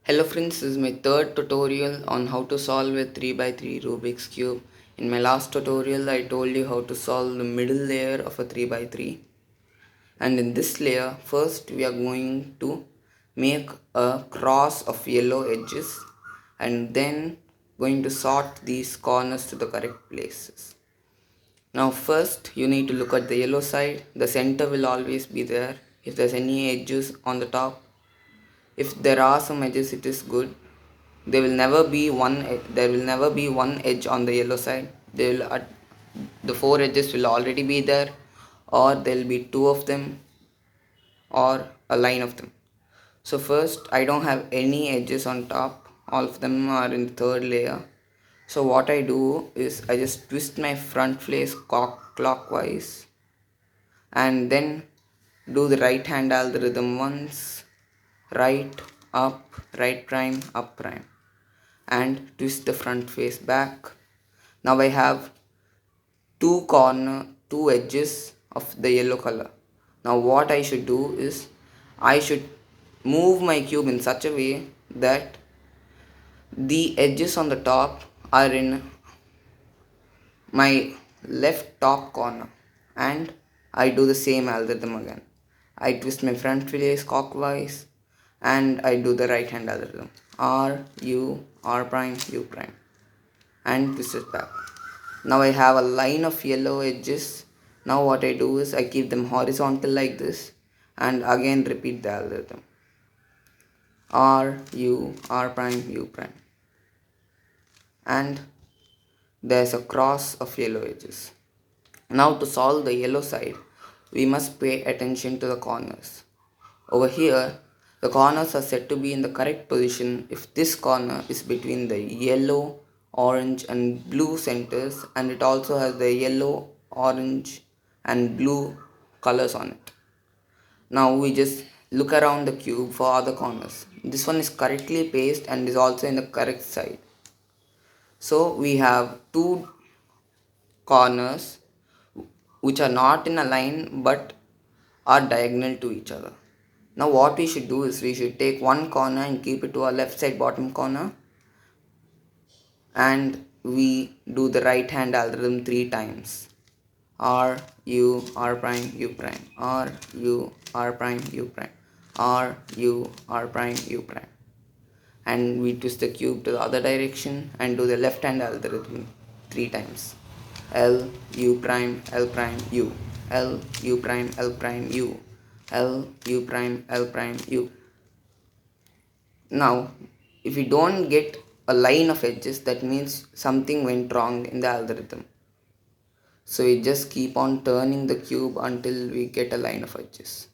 Hello friends, this is my third tutorial on how to solve a 3 by 3 Rubik's Cube. In my last tutorial I told you how to solve the middle layer of a 3 by 3, and in this layer first we are going to make a cross of yellow edges and then going to sort these corners to the correct places. Now first you need to look at the yellow side. The center will always be there. If there's any edges on the top, if there are some edges, it is good. There will never be one edge on the yellow side. The four edges will already be there, or there will be two of them, or a line of them. So first, I don't have any edges on top. All of them are in the third layer. So what I do is I just twist my front face clockwise and then do the right hand algorithm once. Right, up, right prime, up prime, and twist the front face back. Now I have two edges of the yellow color. Now what I should do is I should move my cube in such a way that the edges on the top are in my left top corner, and I do the same algorithm again. I twist my front face clockwise and I do the right hand algorithm. R, U, R prime, U prime, and twist it back. Now I have a line of yellow edges. Now what I do is I keep them horizontal like this and again repeat the algorithm. R, U, R prime, U prime. And there's a cross of yellow edges. Now to solve the yellow side, we must pay attention to the corners. Over here, the corners are said to be in the correct position if this corner is between the yellow, orange and blue centers, and it also has the yellow, orange and blue colors on it. Now we just look around the cube for other corners. This one is correctly placed and is also in the correct side. So we have two corners which are not in a line but are diagonal to each other. Now what we should do is we should take one corner and keep it to our left side bottom corner, and we do the right hand algorithm 3 times. R, U, R prime, U prime, R, U, R prime, U prime, R, U, R prime, U prime. And we twist the cube to the other direction and do the left hand algorithm 3 times. L, U prime, L prime, U. L, U prime, L prime, U. L, U prime, L prime, U. Now, if you don't get a line of edges, that means something went wrong in the algorithm. So we just keep on turning the cube until we get a line of edges.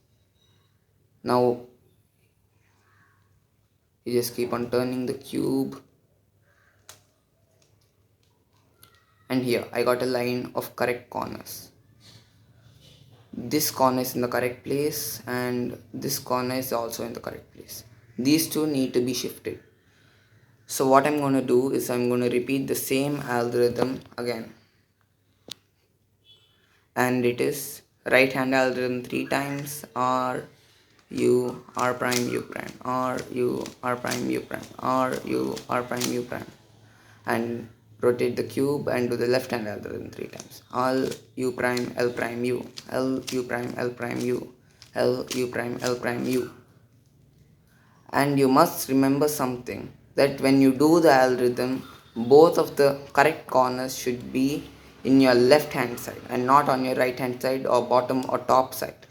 Now, you just keep on turning the cube, and here I got a line of correct corners. This corner is in the correct place and this corner is also in the correct place. These two need to be shifted. So what I'm going to do is I'm going to repeat the same algorithm again, and it is right hand algorithm 3 times. R, U, R prime, U prime, R, U, R prime, U prime, R, U, R prime, U prime, and rotate the cube and do the left hand algorithm 3 times. L, U prime, L prime, U, L, U prime, L prime, U, L, U prime, L prime, U. And you must remember something, that when you do the algorithm, both of the correct corners should be in your left hand side and not on your right hand side or bottom or top side.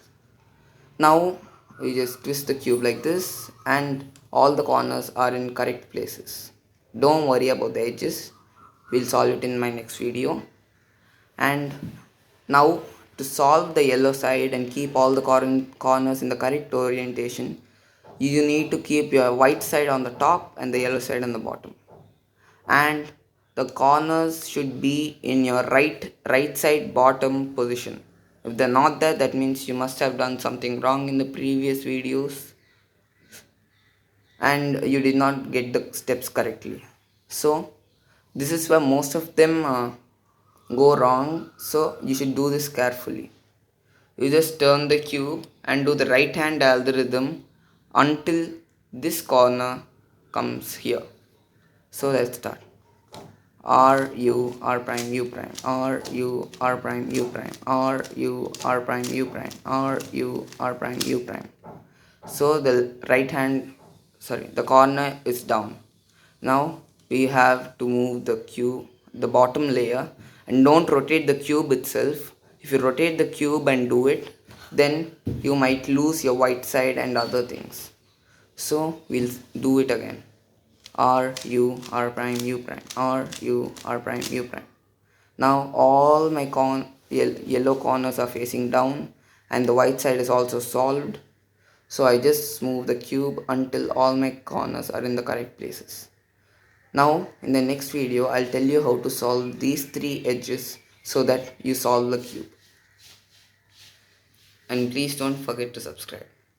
Now we just twist the cube like this and all the corners are in correct places. Don't worry about the edges, we'll solve it in my next video. And now to solve the yellow side and keep all the corners in the correct orientation, you need to keep your white side on the top and the yellow side on the bottom, and the corners should be in your right side bottom position. If they're not there, that means you must have done something wrong in the previous videos and you did not get the steps correctly. So this is where most of them go wrong, so you should do this carefully. You just turn the cube and do the right hand algorithm until this corner comes here. So let's start. R U R prime U prime R U R prime U prime R U R prime U prime R U R prime U prime. So the the corner is down. Now we have to move the cube, the bottom layer, and don't rotate the cube itself. If you rotate the cube and do it, then you might lose your white side and other things. So we'll do it again. R U R prime U prime R U R prime U prime. Now all my yellow corners are facing down and the white side is also solved. So I just move the cube until all my corners are in the correct places. Now in the next video I'll tell you how to solve these three edges so that you solve the cube. And please don't forget to subscribe.